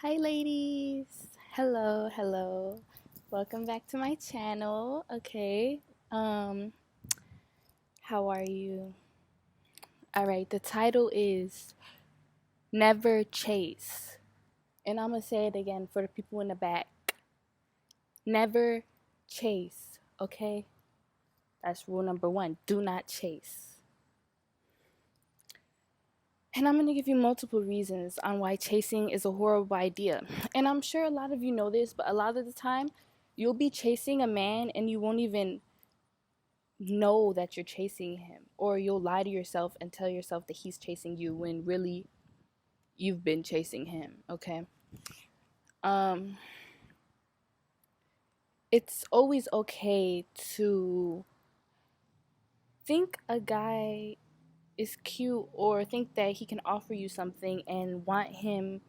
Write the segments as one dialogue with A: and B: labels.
A: Hi ladies. Hello. Welcome back to my channel. Okay. Um how are you? All right. The title is Never Chase. And I'm going to say it again for the people in the back. Never chase, okay? That's rule number 1. Do not chase. And I'm going to give you multiple reasons on why chasing is a horrible idea. And I'm sure a lot of you know this, but a lot of the time you'll be chasing a man and you won't even know that you're chasing him, or you'll lie to yourself and tell yourself that he's chasing you when really you've been chasing him. Okay. um it's always okay to think a guy is cute or think that he can offer you something and want him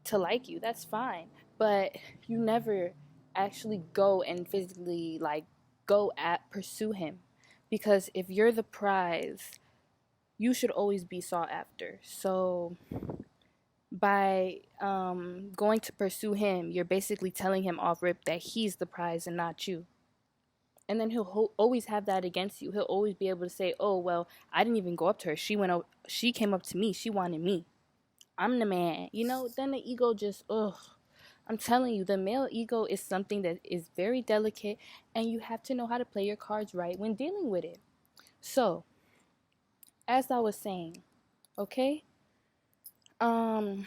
A: to like you. That's fine, but you never actually go and physically go at pursue him, because if you're the prize, you should always be sought after. So by going to pursue him, you're basically telling him off rip that he's the prize and not you. And then he'll always have that against you. He'll always be able to say, "Oh well, I didn't even go up to her. She came up to me. She wanted me. I'm the man." Then the ego just ugh. I'm telling you, the male ego is something that is very delicate, and you have to know how to play your cards right when dealing with it. So, as I was saying, okay, um,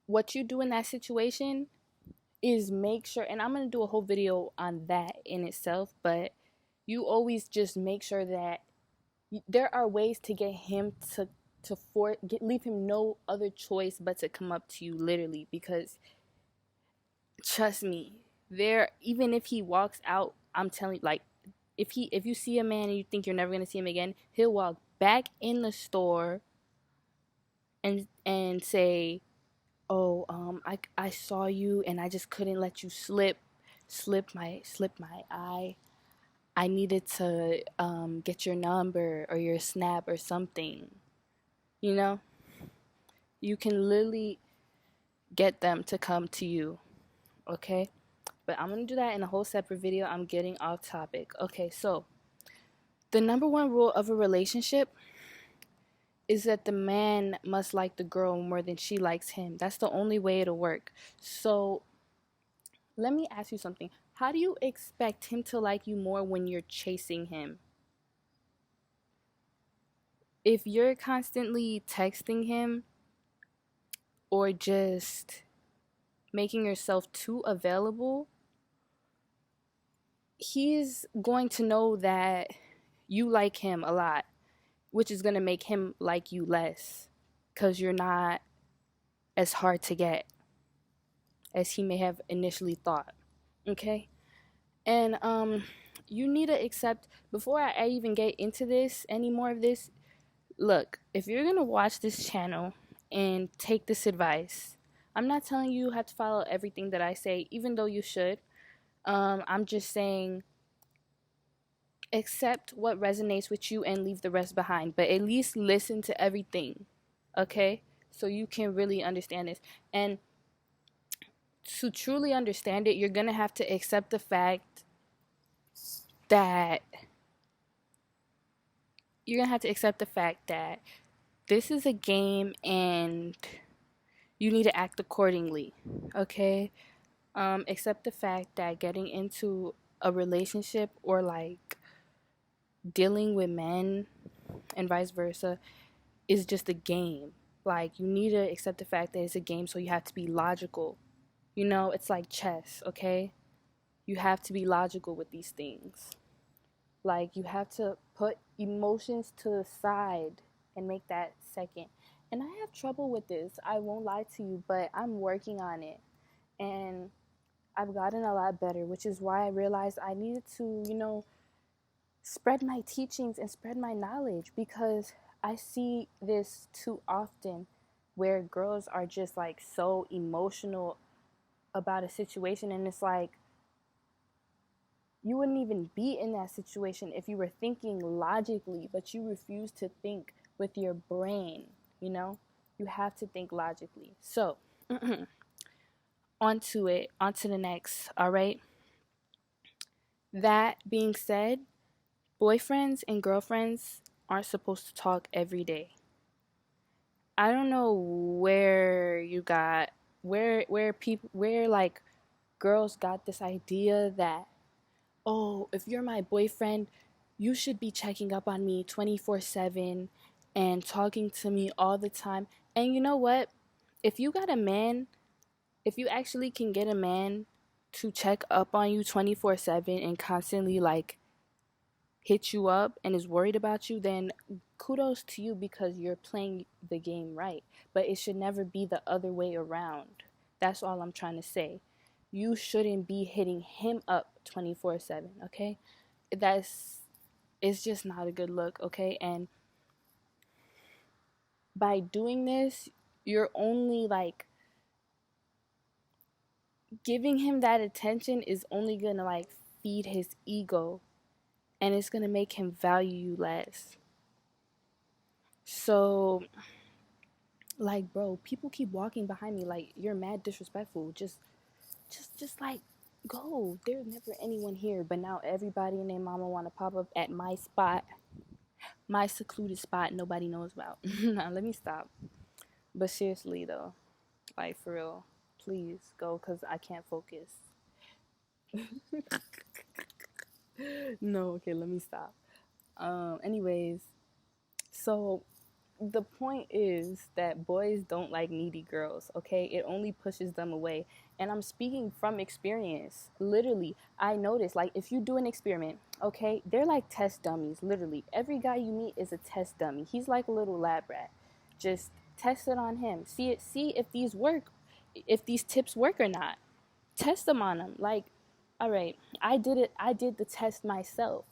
A: what you do in that situation is make sure, and I'm going to do a whole video on that in itself, but you always just make sure that there are ways to get him to leave him no other choice but to come up to you, literally, because trust me, there, even if he walks out, I'm telling you, like, if you see a man and you think you're never going to see him again, he'll walk back in the store and say, "Oh, I saw you and I just couldn't let you slip my eye. I needed to get your number or your snap or something." You know, you can literally get them to come to you. Okay, but I'm gonna do that in a whole separate video. I'm getting off topic. Okay, so the number one rule of a relationship is that the man must like the girl more than she likes him. That's the only way it'll work. So let me ask you something. How do you expect him to like you more when you're chasing him? If you're constantly texting him or just making yourself too available, he's going to know that you like him a lot, which is going to make him like you less because you're not as hard to get as he may have initially thought. Okay? And you need to accept, before I even get into this, any more of this, look, if you're going to watch this channel and take this advice, I'm not telling you have to follow everything that I say, even though you should. I'm just saying accept what resonates with you and leave the rest behind, but at least listen to everything, okay? So you can really understand this. And to truly understand it, you're going to have to accept the fact that this is a game and you need to act accordingly, okay? Accept the fact that getting into a relationship or like dealing with men and vice versa is just a game. Like, you need to accept the fact that it's a game, so you have to be logical. It's like chess, okay? You have to be logical with these things. Like, you have to put emotions to the side and make that second. And I have trouble with this, I won't lie to you, but I'm working on it. And I've gotten a lot better, which is why I realized I needed to, spread my teachings and spread my knowledge, because I see this too often where girls are just like so emotional about a situation, and it's like you wouldn't even be in that situation if you were thinking logically, but you refuse to think with your brain, you know? You have to think logically. So, onto the next, all right? That being said, boyfriends and girlfriends aren't supposed to talk every day. I don't know where you got where like girls got this idea that, oh, if you're my boyfriend, you should be checking up on me 24/7 and talking to me all the time. And you know what? If you got a man, if you actually can get a man to check up on you 24/7 and constantly like hit you up and is worried about you, then kudos to you because you're playing the game right. But it should never be the other way around. That's all I'm trying to say. You shouldn't be hitting him up 24/7, okay? That's it's just not a good look, okay? And by doing this, you're only like giving him that attention is only going to like feed his ego, and it's going to make him value you less. So, like, bro, people keep walking behind me like you're mad disrespectful. Just like go. There's never anyone here, but now everybody and their mama want to pop up at my spot, my secluded spot nobody knows about. Now let me stop. But seriously though, like for real, please go because I can't focus. No, okay, let me stop. Anyways, so the point is that boys don't like needy girls, okay? It only pushes them away. And I'm speaking from experience. Literally, I noticed, like, if you do an experiment, okay, they're like test dummies, literally. Every guy you meet is a test dummy. He's like a little lab rat. Just test it on him. See if these work, if these tips work or not. Test them on him. Like, all right, I did it. I did the test myself.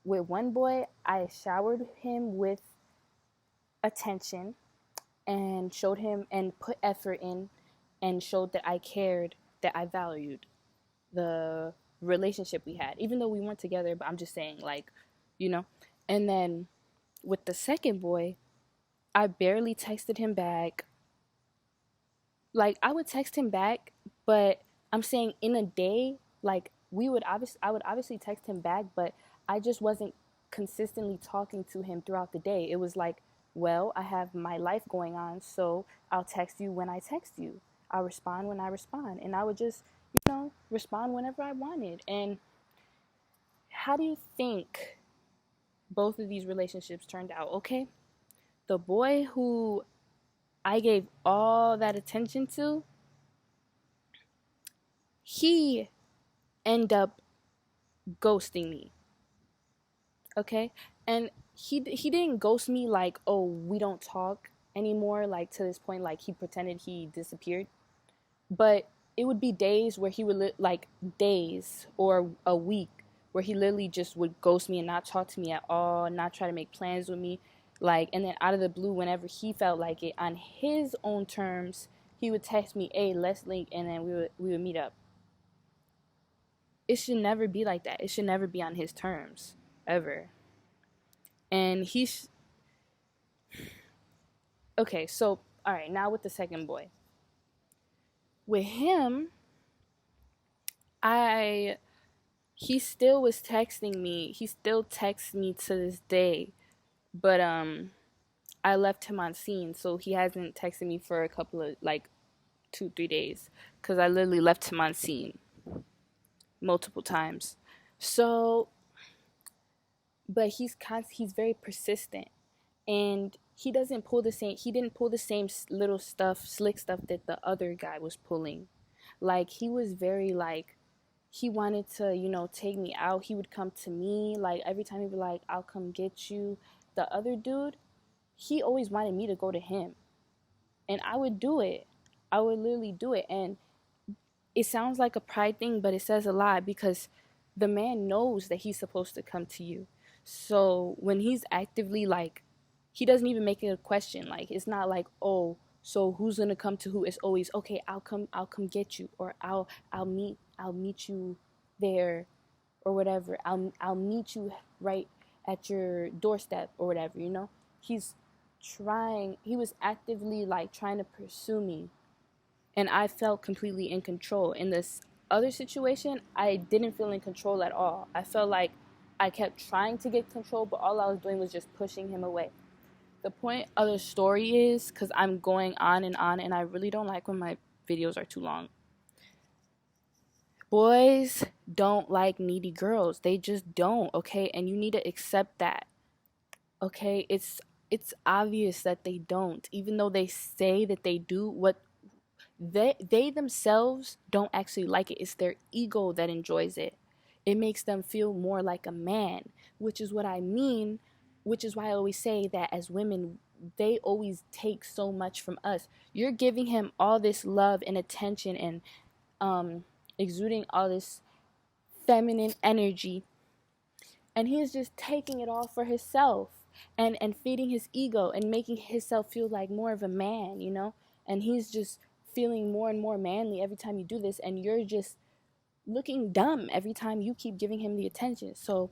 A: With one boy, I showered him with attention and showed him and put effort in and showed that I cared, that I valued the relationship we had, even though we weren't together. But I'm just saying, like, you know. And then with the second boy, I barely texted him back. Like, I would text him back, but I'm saying in a day, like, I would obviously text him back, but I just wasn't consistently talking to him throughout the day. It was like, well, I have my life going on, so I'll text you when I text you. I'll respond when I respond. And I would just, respond whenever I wanted. And how do you think both of these relationships turned out? Okay. The boy who I gave all that attention to, he ended up ghosting me. Okay? And he didn't ghost me like, "Oh, we don't talk anymore," like to this point like he pretended he disappeared. But it would be days where he would like days or a week where he literally just would ghost me and not talk to me at all, not try to make plans with me. Like, and then out of the blue, whenever he felt like it on his own terms, he would text me, "Hey, let's link," and then we would meet up. It should never be like that. It should never be on his terms, ever. And okay, so all right, now with the second boy. With him, I he still was texting me. He still texts me to this day. But I left him on scene, so he hasn't texted me for a couple of like 2-3 days cuz I literally left him on scene multiple times. So, but he's very persistent, and he didn't pull the same little stuff, slick stuff that the other guy was pulling. Like, he was very like, he wanted to, take me out. He would come to me, like every time he'd be like, "I'll come get you." The other dude, he always wanted me to go to him, and I would do it. I would literally do it. And it sounds like a pride thing, but it says a lot because the man knows that he's supposed to come to you. So when he's actively like, he doesn't even make it a question. Like, it's not like, "Oh, so who's gonna come to who?" It's always, "Okay, I'll come get you," or I'll meet you there, or whatever. I'll meet you right at your doorstep or whatever. He's actively like trying to pursue me, and I felt completely in control. In this other situation, I didn't feel in control at all. I felt like I kept trying to get control, but all I was doing was just pushing him away. The point of the story is, because I'm going on, and I really don't like when my videos are too long. Boys don't like needy girls. They just don't, okay? And you need to accept that. Okay? It's obvious that they don't. Even though they say that they do, what they themselves don't actually like it. It's their ego that enjoys it. It makes them feel more like a man, which is what I mean, which is why I always say that as women, they always take so much from us. You're giving him all this love and attention and exuding all this feminine energy, and he's just taking it all for himself and feeding his ego and making himself feel like more of a man, and he's just feeling more and more manly every time you do this, and you're just looking dumb every time you keep giving him the attention. So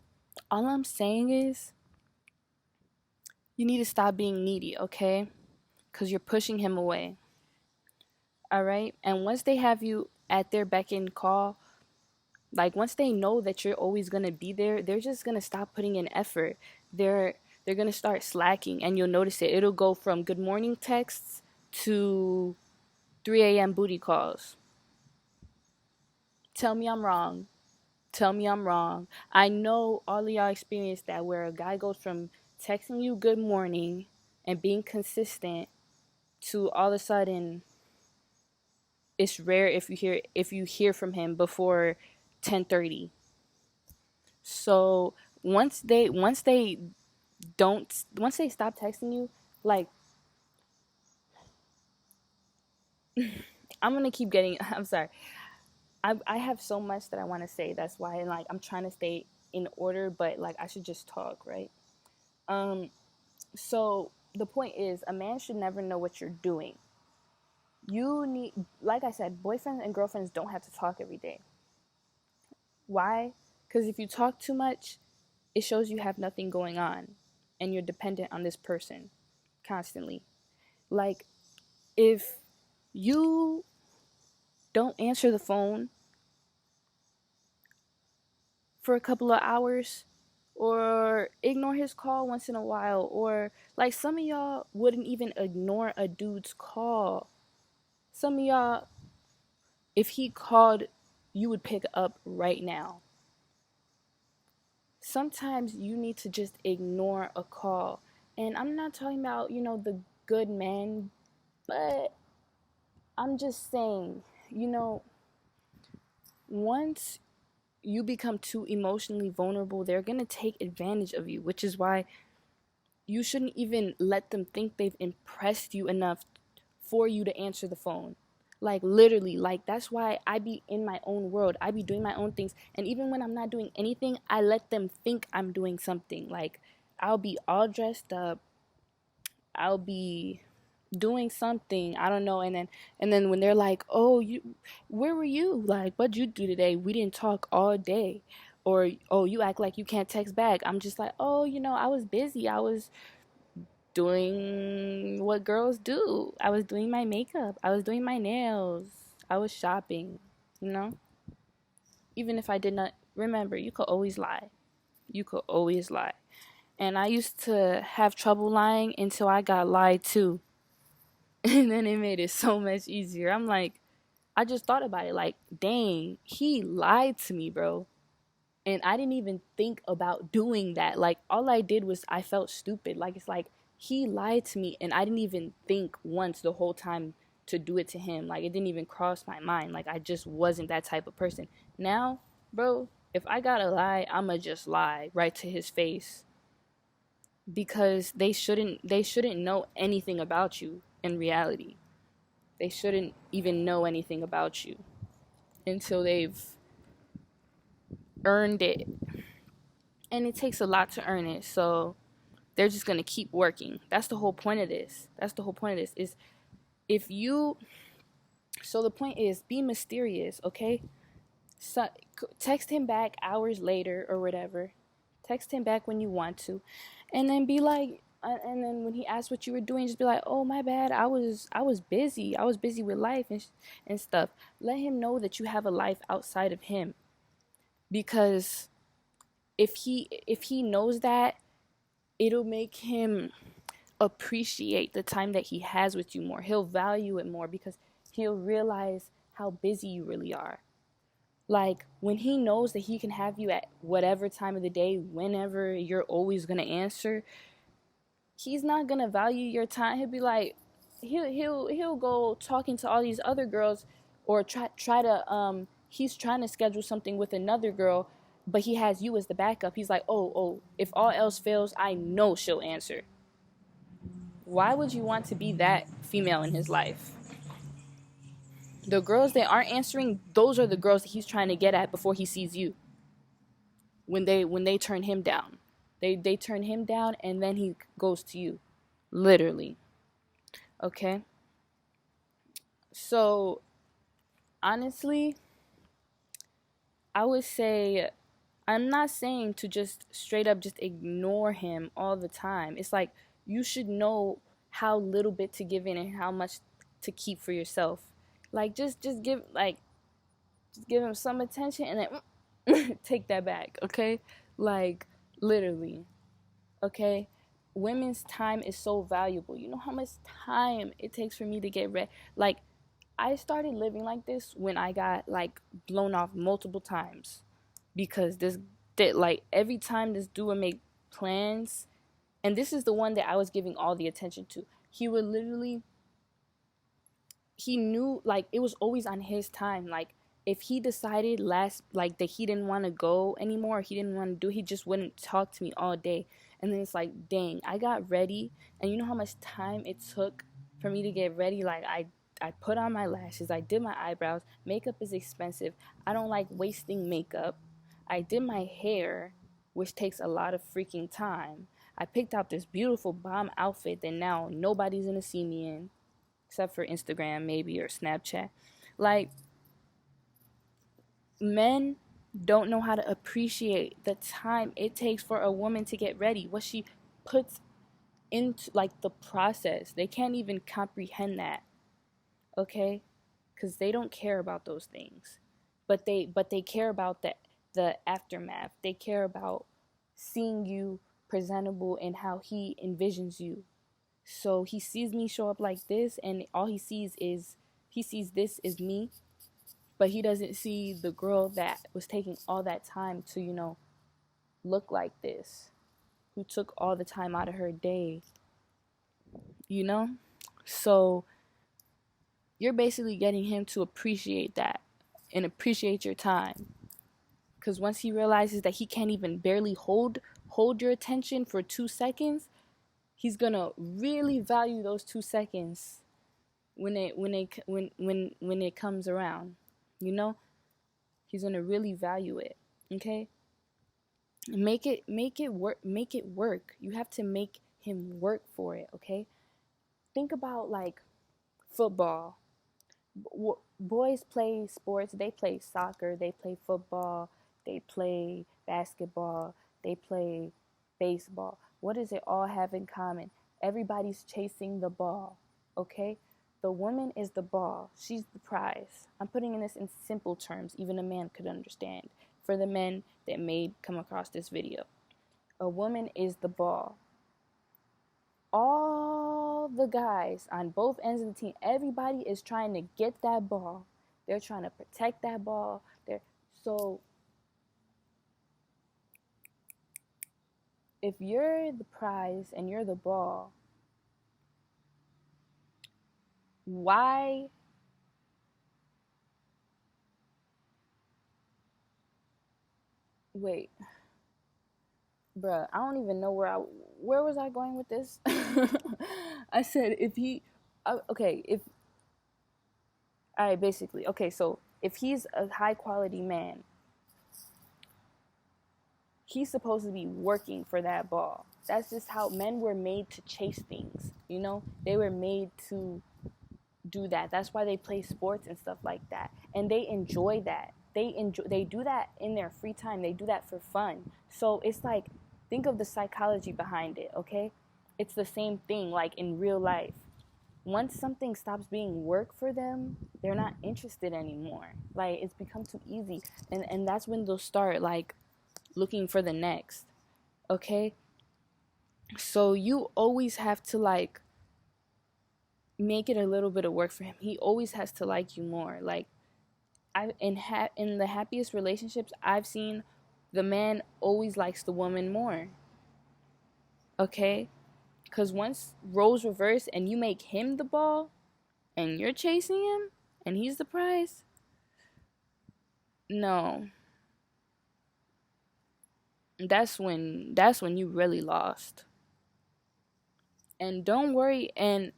A: all I'm saying is you need to stop being needy, okay? Because you're pushing him away. All right? And once they have you at their beck and call, like once they know that you're always gonna be there, they're just gonna stop putting in effort. They're gonna start slacking, and you'll notice it. It'll go from good morning texts to 3 a.m. booty calls. Tell me I'm wrong. Tell me I'm wrong. I know all of y'all experienced that, where a guy goes from texting you good morning and being consistent to all of a sudden it's rare if you hear from him before 10:30. So once they stop texting you, like I'm gonna keep getting. I'm sorry. I have so much that I want to say. That's why, like, I'm trying to stay in order, but like I should just talk, right? Um. So the point is, a man should never know what you're doing. You need, like I said, boyfriends and girlfriends don't have to talk every day. Why? Because if you talk too much, it shows you have nothing going on, and you're dependent on this person constantly. Like, if you don't answer the phone for a couple of hours, or ignore his call once in a while, or like some of y'all wouldn't even ignore a dude's call. Some of y'all, if he called, you would pick up right now. Sometimes you need to just ignore a call. And I'm not talking about, the good men, but I'm just saying, you know, once you become too emotionally vulnerable, they're going to take advantage of you, which is why you shouldn't even let them think they've impressed you enough for you to answer the phone. Like, literally, like, that's why I be in my own world. I be doing my own things. And even when I'm not doing anything, I let them think I'm doing something. Like, I'll be all dressed up. I'll be doing something, I don't know, and then when they're like, oh, where were you, like, what'd you do today, we didn't talk all day, or oh, you act like you can't text back, I'm just like, oh, I was busy, I was doing what girls do, I was doing my makeup, I was doing my nails, I was shopping, you know. Even if I did not remember, you could always lie. You could always lie. And I used to have trouble lying until I got lied to. And then it made it so much easier. I'm like, I just thought about it. Like, dang, he lied to me, bro. And I didn't even think about doing that. Like, all I did was I felt stupid. Like, it's like he lied to me and I didn't even think once the whole time to do it to him. Like, it didn't even cross my mind. Like, I just wasn't that type of person. Now, bro, if I gotta lie, I'ma just lie right to his face, because they shouldn't know anything about you in reality. They shouldn't even know anything about you until they've earned it. And it takes a lot to earn it. So they're just going to keep working. That's the whole point of this. That's the whole point of this is if you so the point is, be mysterious, okay? So, text him back hours later or whatever. Text him back when you want to. And then be like, and then when he asks what you were doing, just be like, oh, my bad, I was busy, I was busy with life and stuff. Let him know that you have a life outside of him, because if he knows that, it'll make him appreciate the time that he has with you more. He'll value it more because he'll realize how busy you really are. Like, when he knows that he can have you at whatever time of the day, whenever you're always going to answer, he's not going to value your time. He'll be like, he'll go talking to all these other girls, or try to he's trying to schedule something with another girl, but he has you as the backup. He's like, oh, if all else fails, I know she'll answer. Why would you want to be that female in his life? The girls that aren't answering, those are the girls that he's trying to get at before he sees you. When they turn him down, they turn him down, and then he goes to you, literally. Okay. So honestly, I would say, I'm not saying to just straight up just ignore him all the time. It's like, you should know how little bit to give in and how much to keep for yourself. Like, just give, like, just give him some attention, and then take that back, okay? Like, literally, okay? Women's time is so valuable. You know how much time it takes for me to get ready? Like, I started living like this when I got, like, blown off multiple times, because like, every time this dude would make plans, and this is the one that I was giving all the attention to. He would literally, he knew, like, it was always on his time. Like, if he decided like, that he didn't want to go anymore, he didn't want to do, he just wouldn't talk to me all day. And then it's like, dang, I got ready, and you know how much time it took for me to get ready? Like, I put on my lashes, I did my eyebrows. Makeup is expensive. I don't like wasting makeup. I did my hair, which takes a lot of freaking time. I picked out this beautiful bomb outfit that now nobody's gonna see me in, except for Instagram maybe, or Snapchat. Like, men don't know how to appreciate the time it takes for a woman to get ready, what she puts into, like, the process. They can't even comprehend that, okay? Because they don't care about those things, but they care about the aftermath. They care about seeing you presentable and how he envisions you. So he sees me show up like this, and all he sees this is me, but he doesn't see the girl that was taking all that time to, look like this, who took all the time out of her day, you know? So you're basically getting him to appreciate that and appreciate your time. Because once he realizes that he can't even barely hold your attention for 2 seconds, he's gonna really value those 2 seconds when it comes around. You know, he's gonna really value it. Okay, make it work. You have to make him work for it. Okay, think about, like, football. Boys play sports. They play soccer. They play football. They play basketball. They play baseball. What does it all have in common? Everybody's chasing the ball. Okay? The woman is the ball. She's the prize. I'm putting this in simple terms, even a man could understand. For the men that may come across this video, a woman is the ball. All the guys on both ends of the team, everybody is trying to get that ball. They're trying to protect that ball. So if you're the prize and you're the ball, why wait, bruh, I don't even know where was I going with this? I said, basically, okay, so if he's a high quality man, he's supposed to be working for that ball. That's just how men were made to chase things, They were made to do that. That's why they play sports and stuff like that. And they enjoy that. They do that in their free time. They do that for fun. So it's like, think of the psychology behind it, okay? It's the same thing like in real life. Once something stops being work for them, they're not interested anymore. Like it's become too easy. And that's when they'll start like looking for the next. Okay? So you always have to like make it a little bit of work for him. He always has to like you more. Like in the happiest relationships I've seen, the man always likes the woman more. Okay? Cuz once roles reverse and you make him the ball and you're chasing him and he's the prize, no. That's when you really lost. And don't worry. I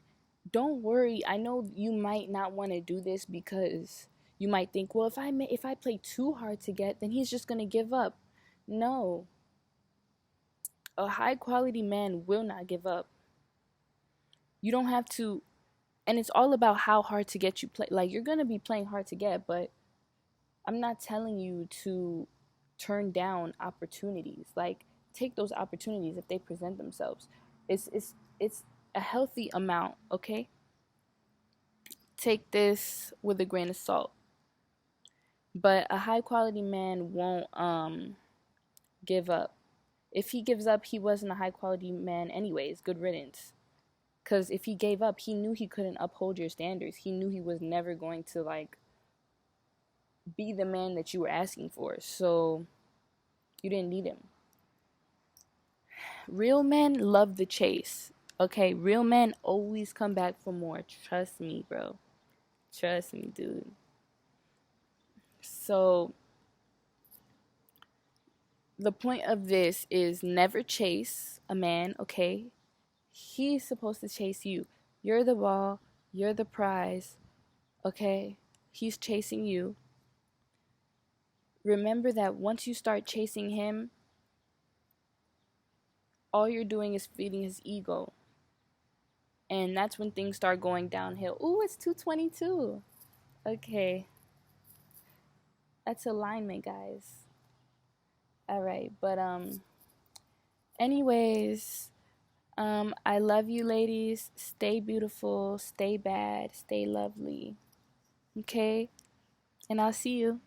A: know you might not want to do this because you might think, well, if I play too hard to get, then he's just going to give up. No. A high quality man will not give up. You don't have to, and it's all about how hard to get you play. Like you're going to be playing hard to get, but I'm not telling you to turn down opportunities. Like take those opportunities if they present themselves. It's a healthy amount, okay? Take this with a grain of salt. But a high quality man won't give up. If he gives up, he wasn't a high quality man anyways. Good riddance. Cuz if he gave up, he knew he couldn't uphold your standards. He knew he was never going to like be the man that you were asking for. So you didn't need him. Real men love the chase. Okay, real men always come back for more. Trust me, bro. Trust me, dude. So the point of this is never chase a man, okay? He's supposed to chase you. You're the ball, you're the prize, okay? He's chasing you. Remember that once you start chasing him, all you're doing is feeding his ego. And that's when things start going downhill. Ooh, it's 222. Okay. That's alignment, guys. All right, but anyways, I love you ladies. Stay beautiful, stay bad, stay lovely. Okay? And I'll see you.